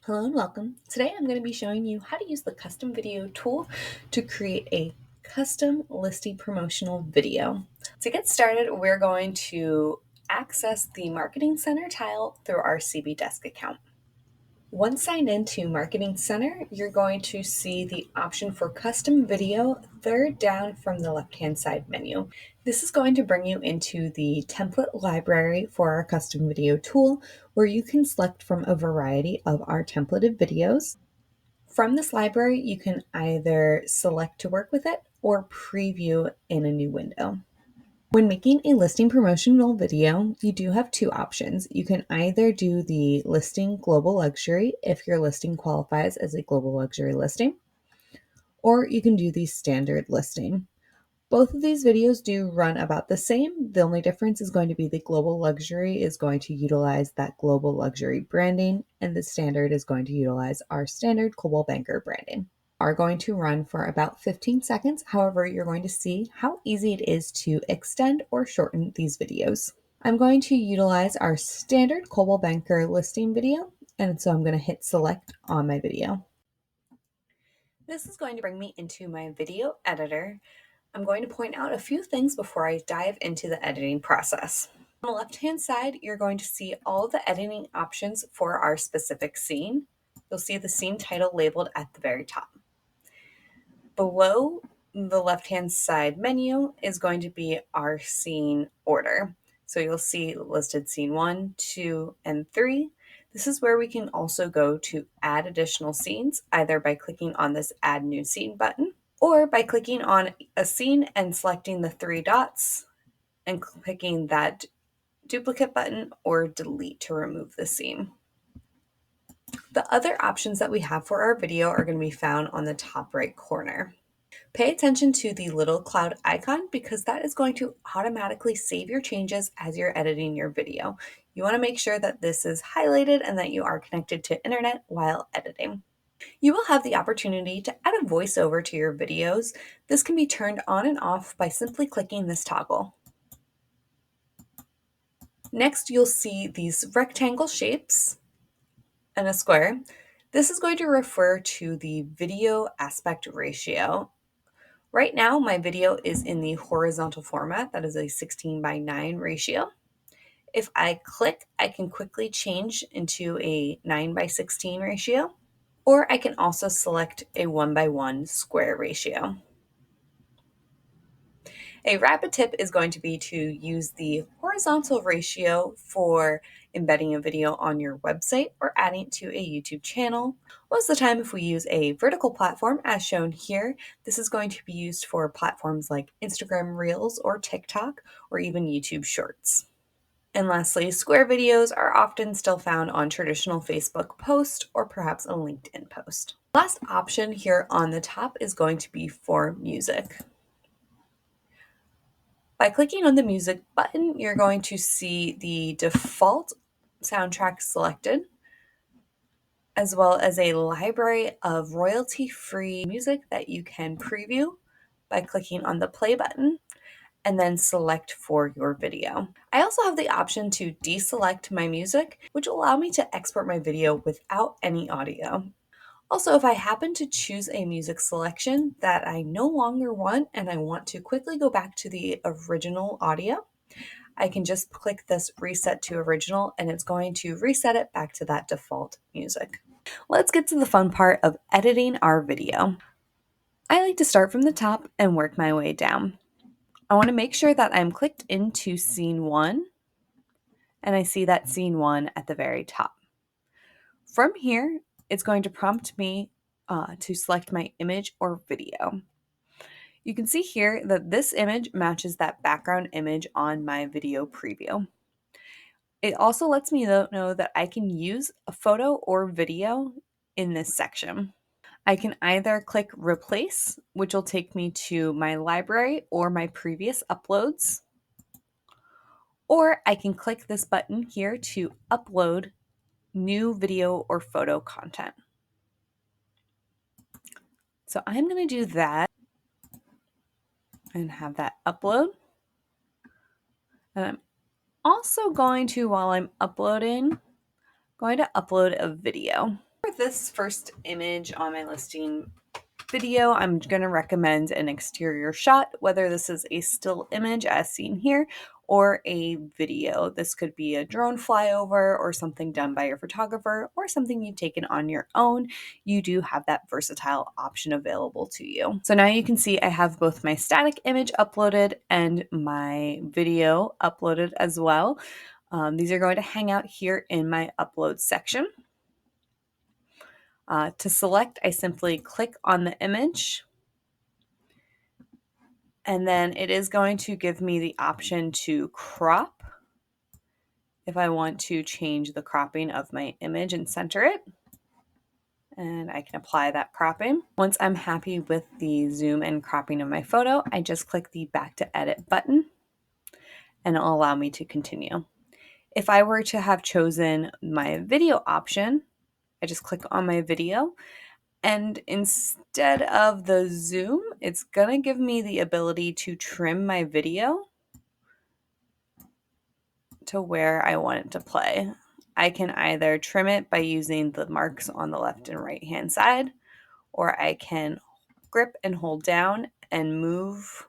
Hello and welcome. Today I'm going to be showing you how to use the custom video tool to create a custom listing promotional video. To get started, we're going to access the Marketing Center tile through our CB Desk account. Once signed into Marketing Center, you're going to see the option for custom video third down from the left-hand side menu. This is going to bring you into the template library for our custom video tool, where you can select from a variety of our templated videos. From this library, you can either select to work with it or preview in a new window. When making a listing promotional video, you do have two options. You can either do the listing global luxury if your listing qualifies as a global luxury listing, or you can do the standard listing. Both of these videos do run about the same. The only difference is going to be the global luxury is going to utilize that global luxury branding, and the standard is going to utilize our standard Coldwell Banker branding. Are going to run for about 15 seconds. However, you're going to see how easy it is to extend or shorten these videos. I'm going to utilize our standard Coldwell Banker listing video, and so I'm going to hit select on my video. This is going to bring me into my video editor. I'm going to point out a few things before I dive into the editing process. On the left-hand side, you're going to see all the editing options for our specific scene. You'll see the scene title labeled at the very top. Below the left-hand side menu is going to be our scene order. So you'll see listed scene 1, 2, and 3. This is where we can also go to add additional scenes, either by clicking on this Add New Scene button, or by clicking on a scene and selecting the three dots and clicking that duplicate button or delete to remove the scene. The other options that we have for our video are going to be found on the top right corner. Pay attention to the little cloud icon because that is going to automatically save your changes as you're editing your video. You want to make sure that this is highlighted and that you are connected to internet while editing. You will have the opportunity to add a voiceover to your videos. This can be turned on and off by simply clicking this toggle. Next, you'll see these rectangle shapes and a square. This is going to refer to the video aspect ratio. Right now, my video is in the horizontal format. That is a 16:9 ratio. If I click, I can quickly change into a 9:16 ratio, or I can also select a 1:1 square ratio. A rapid tip is going to be to use the horizontal ratio for embedding a video on your website or adding it to a YouTube channel. Most of the time, if we use a vertical platform, as shown here, this is going to be used for platforms like Instagram Reels or TikTok or even YouTube Shorts. And lastly, square videos are often still found on traditional Facebook post or perhaps a LinkedIn post. Last option here on the top is going to be for music. By clicking on the music button, you're going to see the default soundtrack selected, as well as a library of royalty-free music that you can preview by clicking on the play button and then select for your video. I also have the option to deselect my music, which will allow me to export my video without any audio. Also, if I happen to choose a music selection that I no longer want and I want to quickly go back to the original audio, I can just click this reset to original and it's going to reset it back to that default music. Let's get to the fun part of editing our video. I like to start from the top and work my way down. I want to make sure that I'm clicked into scene 1 and I see that scene 1 at the very top. From here, it's going to prompt me to select my image or video. You can see here that this image matches that background image on my video preview. It also lets me know that I can use a photo or video in this section. I can either click replace, which will take me to my library or my previous uploads, or I can click this button here to upload new video or photo content. So I'm going to do that and have that upload. And I'm also going to, while I'm uploading, going to upload a video. For this first image on my listing video, I'm going to recommend an exterior shot, whether this is a still image as seen here or a video. This could be a drone flyover or something done by your photographer or something you've taken on your own. You do have that versatile option available to you. So now you can see I have both my static image uploaded and my video uploaded as well. These are going to hang out here in my upload section. To select, I simply click on the image, and then it is going to give me the option to crop if I want to change the cropping of my image and center it. And I can apply that cropping. Once I'm happy with the zoom and cropping of my photo, I just click the back to edit button and it'll allow me to continue. If I were to have chosen my video option, I just click on my video, and instead of the zoom, it's going to give me the ability to trim my video to where I want it to play. I can either trim it by using the marks on the left and right hand side, or I can grip and hold down and move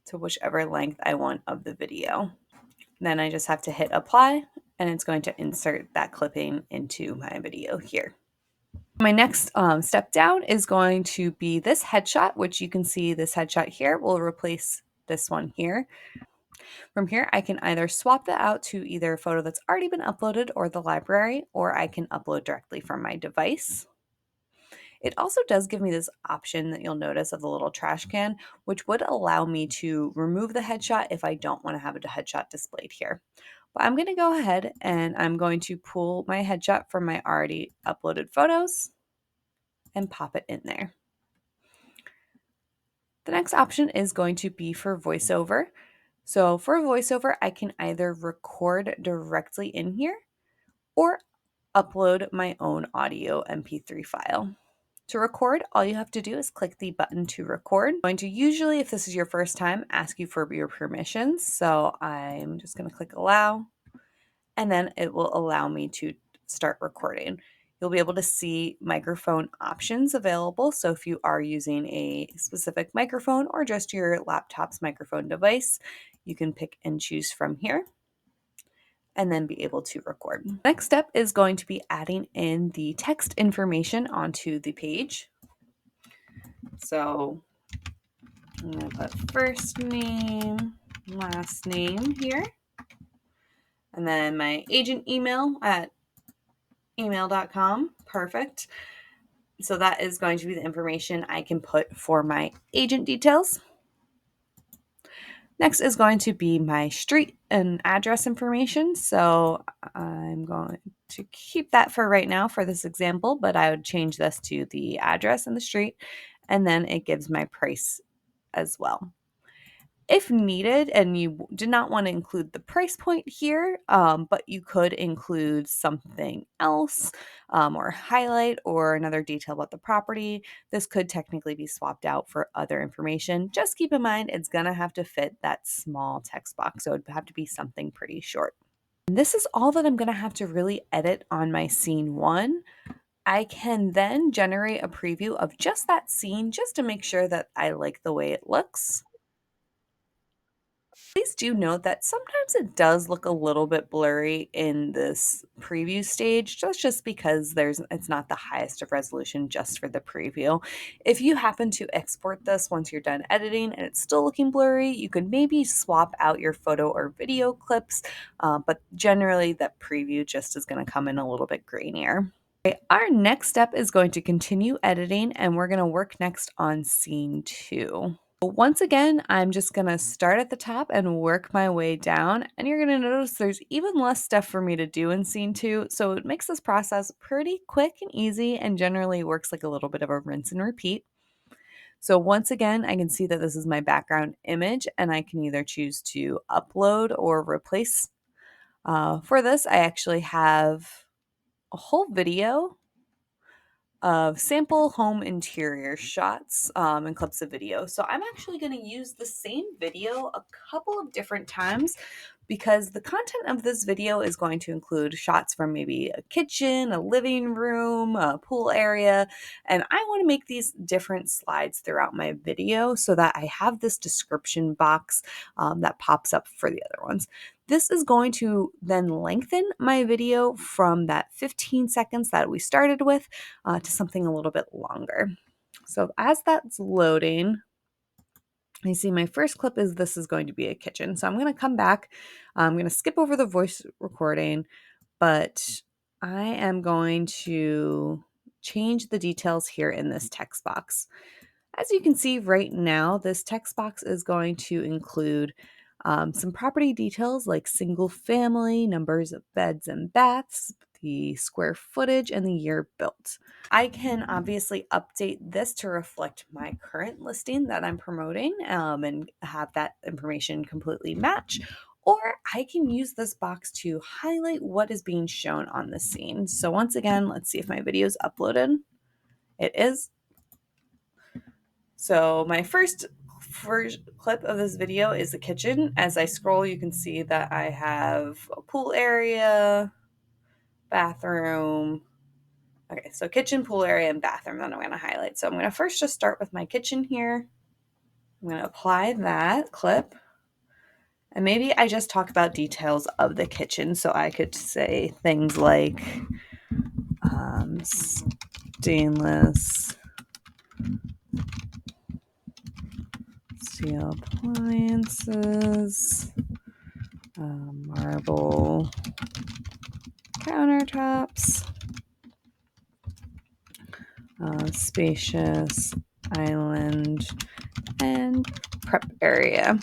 to whichever length I want of the video. Then I just have to hit apply, and it's going to insert that clipping into my video here. My next step down is going to be this headshot, which you can see this headshot here will replace this one here. From here, I can either swap that out to either a photo that's already been uploaded or the library, or I can upload directly from my device. It also does give me this option that you'll notice of the little trash can, which would allow me to remove the headshot if I don't want to have a headshot displayed here. But I'm going to go ahead and I'm going to pull my headshot from my already uploaded photos and pop it in there. The next option is going to be for voiceover. So for voiceover, I can either record directly in here or upload my own audio MP3 file. To record, all you have to do is click the button to record. I'm going to usually, if this is your first time, ask you for your permissions. So I'm just going to click allow, and then it will allow me to start recording. You'll be able to see microphone options available. So if you are using a specific microphone or just your laptop's microphone device, you can pick and choose from here and then be able to record. Next step is going to be adding in the text information onto the page. So I'm going to put first name, last name here, and then my agent email at email.com. Perfect. So that is going to be the information I can put for my agent details. Next is going to be my street and address information. So I'm going to keep that for right now for this example, but I would change this to the address and the street, and then it gives my price as well. If needed, and you did not want to include the price point here, but you could include something else or highlight or another detail about the property, this could technically be swapped out for other information. Just keep in mind it's going to have to fit that small text box, so it would have to be something pretty short. And this is all that I'm going to have to really edit on my scene one. I can then generate a preview of just that scene just to make sure that I like the way it looks. Please do note that sometimes it does look a little bit blurry in this preview stage, just because it's not the highest of resolution just for the preview. If you happen to export this once you're done editing and it's still looking blurry, you could maybe swap out your photo or video clips, but generally that preview just is going to come in a little bit grainier. Okay, our next step is going to continue editing, and we're going to work next on scene 2. Once again, I'm just going to start at the top and work my way down, and you're going to notice there's even less stuff for me to do in scene 2, so it makes this process pretty quick and easy and generally works like a little bit of a rinse and repeat. So once again, I can see that this is my background image, and I can either choose to upload or replace. For this, I actually have a whole video of sample home interior shots and clips of video. So I'm actually going to use the same video a couple of different times because the content of this video is going to include shots from maybe a kitchen, a living room, a pool area, and I want to make these different slides throughout my video so that I have this description box that pops up for the other ones. This is going to then lengthen my video from that 15 seconds that we started with to something a little bit longer. So as that's loading, you see my first clip is this is going to be a kitchen. So I'm going to come back. I'm going to skip over the voice recording, but I am going to change the details here in this text box. As you can see right now, this text box is going to include some property details like single family, numbers of beds and baths, the square footage, and the year built. I can obviously update this to reflect my current listing that I'm promoting and have that information completely match. Or I can use this box to highlight what is being shown on the scene. So once again, let's see if my video is uploaded. It is. So my first clip of this video is the kitchen. As I scroll, you can see that I have a pool area, bathroom. Okay, so kitchen, pool area, and bathroom that I'm going to highlight. So I'm going to first just start with my kitchen here. I'm going to apply that clip. And maybe I just talk about details of the kitchen. So I could say things like stainless steel appliances, marble countertops, spacious island, and prep area.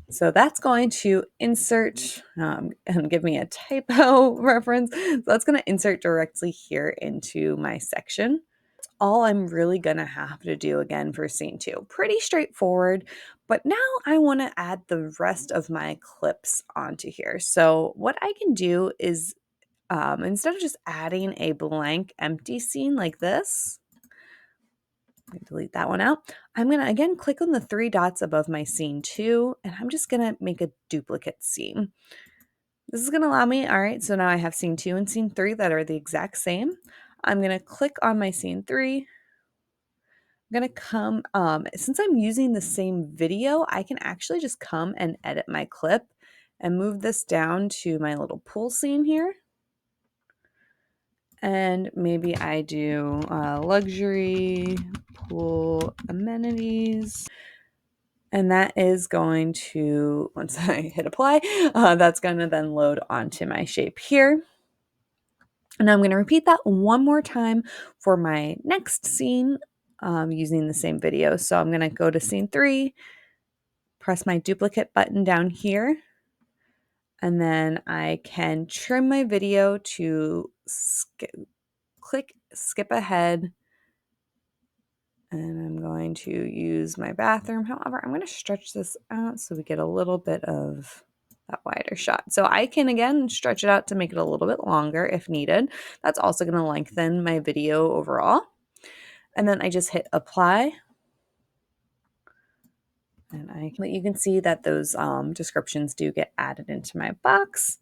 So that's going to insert and give me a typo reference. So that's going to insert directly here into my section. That's all I'm really going to have to do again for scene 2. Pretty straightforward, but now I want to add the rest of my clips onto here. So what I can do is instead of just adding a blank empty scene like this, delete that one out. I'm going to again click on the 3 dots above my scene 2, and I'm just going to make a duplicate scene. This is going to allow me, all right, so now I have scene 2 and scene 3 that are the exact same. I'm going to click on my scene 3. I'm going to come, since I'm using the same video, I can actually just come and edit my clip and move this down to my little pool scene here. And maybe I do luxury pool amenities. And that is going to, once I hit apply, that's going to then load onto my shape here. And I'm going to repeat that one more time for my next scene using the same video. So I'm going to go to scene 3, press my duplicate button down here, and then I can trim my video to click skip ahead. And I'm going to use my bathroom. However, I'm going to stretch this out so we get a little bit of that wider shot. So I can, again, stretch it out to make it a little bit longer if needed. That's also going to lengthen my video overall. And then I just hit apply. And you can see that those descriptions do get added into my box.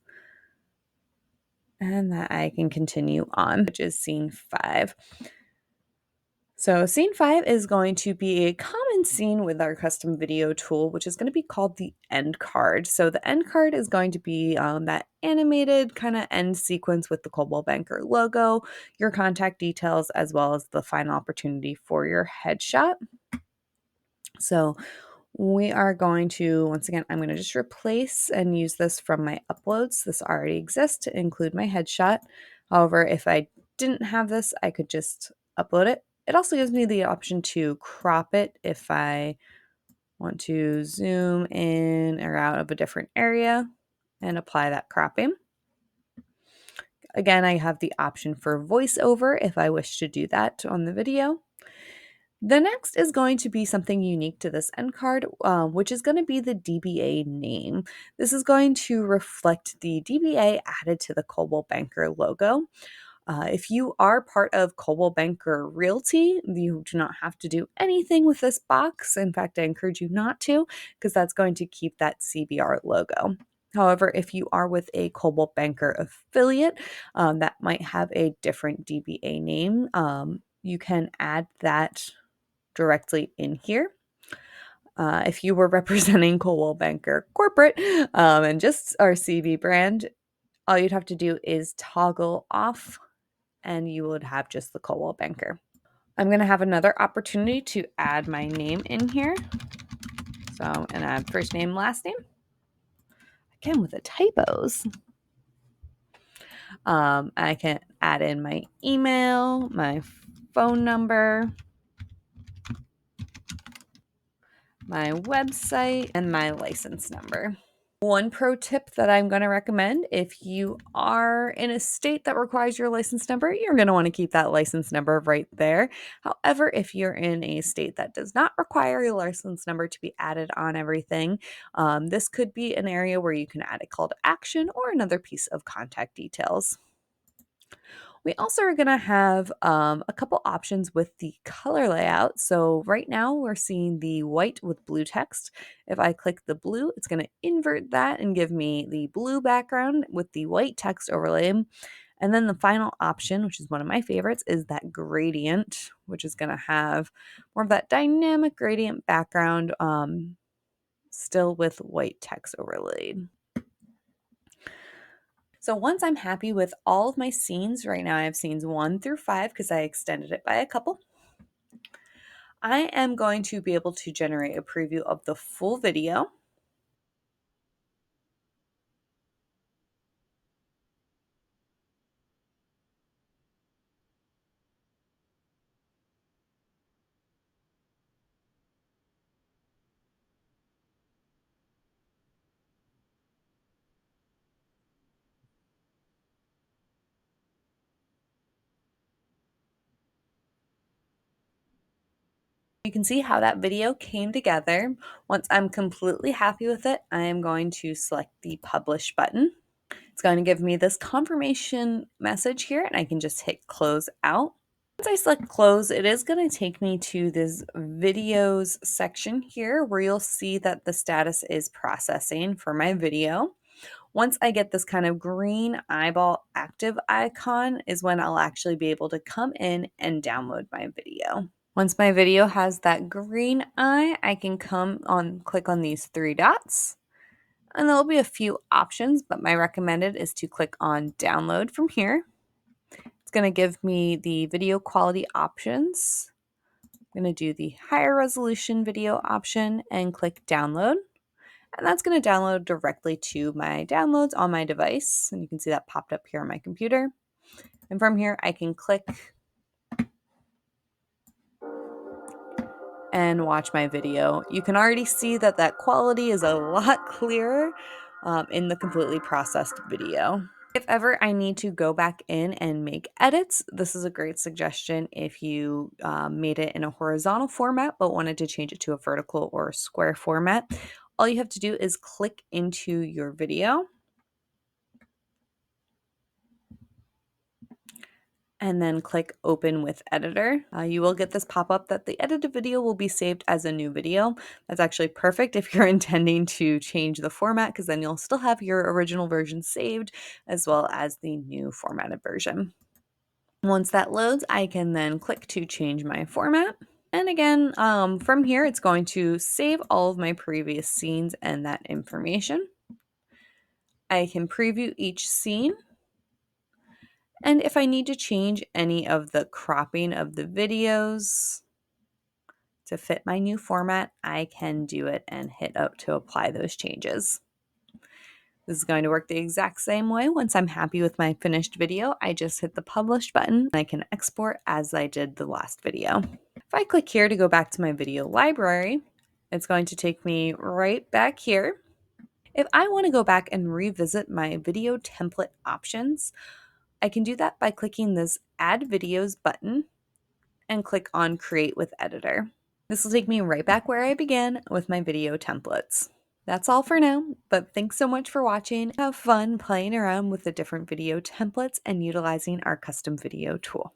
And that I can continue on, which is scene 5. So scene 5 is going to be a common scene with our custom video tool, which is going to be called the end card. So the end card is going to be that animated kind of end sequence with the Coldwell Banker logo, your contact details, as well as the final opportunity for your headshot. So we are going to, once again, I'm going to just replace and use this from my uploads. This already exists to include my headshot. However, if I didn't have this, I could just upload it. It also gives me the option to crop it if I want to zoom in or out of a different area and apply that cropping. Again, I have the option for voiceover if I wish to do that on the video. The next is going to be something unique to this end card, which is going to be the DBA name. This is going to reflect the DBA added to the Coldwell Banker logo. If you are part of Coldwell Banker Realty, you do not have to do anything with this box. In fact, I encourage you not to, because that's going to keep that CBR logo. However, if you are with a Coldwell Banker affiliate that might have a different DBA name, you can add that directly in here. If you were representing Coldwell Banker Corporate and just our CB brand, all you'd have to do is toggle off and you would have just the Coldwell Banker. I'm going to have another opportunity to add my name in here. So I'm going to add first name, last name. Again, with the typos. I can add in my email, my phone number, my website, and my license number. One pro tip that I'm going to recommend, if you are in a state that requires your license number, you're going to want to keep that license number right there. However, if you're in a state that does not require your license number to be added on everything, this could be an area where you can add a call to action or another piece of contact details. We also are going to have a couple options with the color layout. So right now we're seeing the white with blue text. If I click the blue, it's going to invert that and give me the blue background with the white text overlay. And then the final option, which is one of my favorites, is that gradient, which is going to have more of that dynamic gradient background, still with white text overlaid. So once I'm happy with all of my scenes, right now I have scenes 1 through 5 because I extended it by a couple. I am going to be able to generate a preview of the full video. You can see how that video came together. Once I'm completely happy with it, I am going to select the publish button. It's going to give me this confirmation message here, and I can just hit close out. Once I select close, it is going to take me to this videos section here where you'll see that the status is processing for my video. Once I get this kind of green eyeball active icon is when I'll actually be able to come in and download my video. Once my video has that green eye, I can click on these 3 dots. And there'll be a few options, but my recommended is to click on download from here. It's going to give me the video quality options. I'm going to do the higher resolution video option and click download. And that's going to download directly to my downloads on my device. And you can see that popped up here on my computer. And from here, I can click and watch my video. You can already see that that quality is a lot clearer in the completely processed video. If ever I need to go back in and make edits, this is a great suggestion if you made it in a horizontal format but wanted to change it to a vertical or square format. All you have to do is click into your video and then click open with editor. You will get this pop-up that the edited video will be saved as a new video. That's actually perfect if you're intending to change the format, because then you'll still have your original version saved as well as the new formatted version. Once that loads, I can then click to change my format. And again, from here, it's going to save all of my previous scenes and that information. I can preview each scene. And if I need to change any of the cropping of the videos to fit my new format, I can do it and hit up to apply those changes. This is going to work the exact same way. Once I'm happy with my finished video, I just hit the publish button and I can export as I did the last video. If I click here to go back to my video library, it's going to take me right back here. If I want to go back and revisit my video template options, I can do that by clicking this Add Videos button and click on Create with Editor. This will take me right back where I began with my video templates. That's all for now, but thanks so much for watching. Have fun playing around with the different video templates and utilizing our custom video tool.